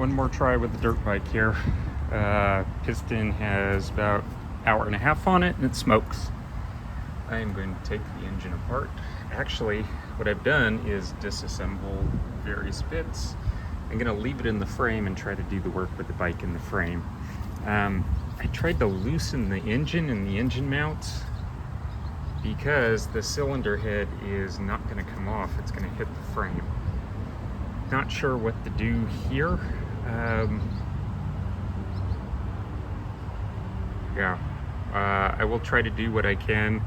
one more try with the dirt bike here. Piston has about an hour and a half on it and it smokes. I am going to take the engine apart. Actually, what I've done is disassemble various bits. I'm going to leave it in the frame and try to do the work with the bike in the frame. I tried to loosen the engine and the engine mounts because the cylinder head is not going to come off. It's going to hit the frame. Not sure what to do here. I will try to do what I can.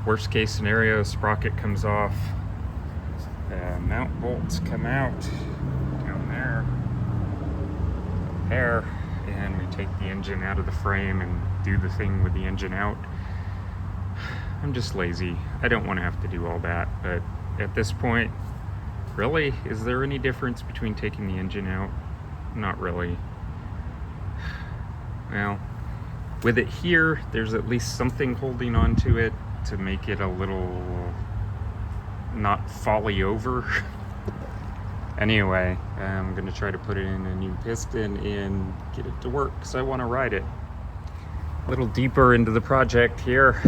Worst case scenario, sprocket comes off, mount bolts come out down there, and we take the engine out of the frame and do the thing with the engine out. I'm just lazy. I don't want to have to do all that, but at this point, really, is there any difference between taking the engine out? Not really. Well, with it here, there's at least something holding on to it to make it a little not folly over. Anyway, I'm gonna try to put it in a new piston and get it to work because I want to ride it. A little deeper into the project here,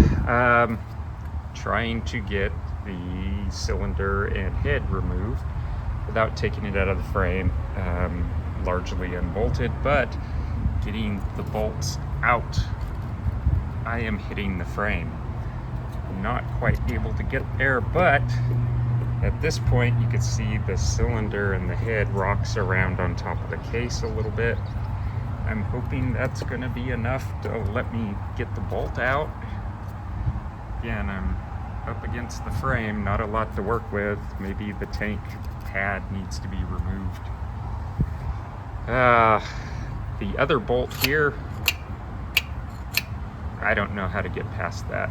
trying to get the cylinder and head removed without taking it out of the frame, largely unbolted, but getting the bolts out. I am hitting the frame. I'm not quite able to get there, but at this point you can see the cylinder and the head rocks around on top of the case a little bit. I'm hoping that's going to be enough to let me get the bolt out. Again, I'm up against the frame, not a lot to work with. Maybe the tank pad needs to be removed. The other bolt here, I don't know how to get past that.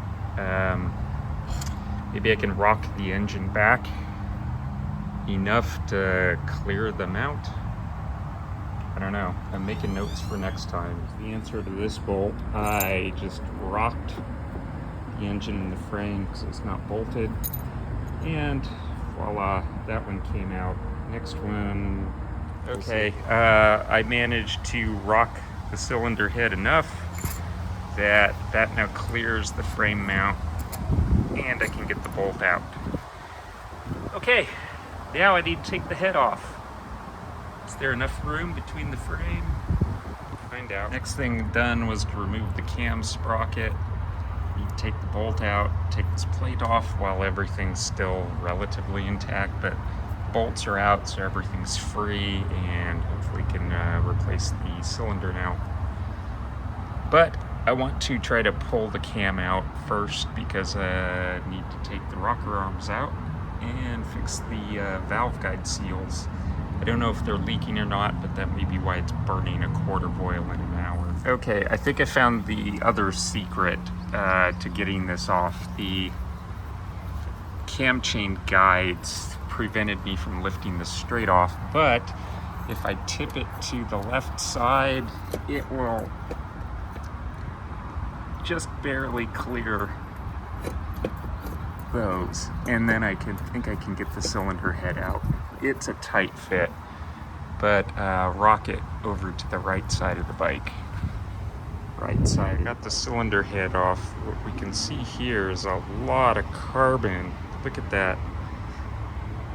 Maybe I can rock the engine back enough to clear the mount. I don't know. I'm making notes for next time. The answer to this bolt, I just rocked the engine in the frame because it's not bolted, and voila, that one came out. Next one, okay, I managed to rock the cylinder head enough that now clears the frame mount and I can get the bolt out. Okay, now I need to take the head off. Is there enough room between the frame? Find out. Next thing done was to remove the cam sprocket. You take the bolt out, take this plate off while everything's still relatively intact, but bolts are out, so everything's free, and hopefully can replace the cylinder now. But I want to try to pull the cam out first because I need to take the rocker arms out and fix the valve guide seals. I don't know if they're leaking or not, but that may be why it's burning a quart of oil in an hour. Okay, I think I found the other secret to getting this off. The cam chain guides prevented me from lifting this straight off, but if I tip it to the left side, it will just barely clear those, and then I think I can get the cylinder head out. It's a tight fit, but rock it over to the right side of the bike. Right side. Got the cylinder head off. What we can see here is a lot of carbon. Look at that.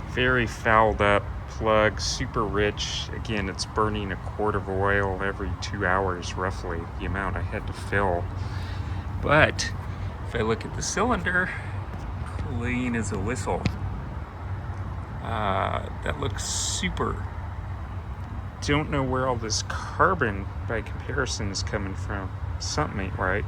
Very fouled up plug, super rich. Again, it's burning a quart of oil every 2 hours, roughly, the amount I had to fill. But if I look at the cylinder, clean as a whistle. That looks super. Don't know where all this carbon by comparison is coming from. Something ain't right.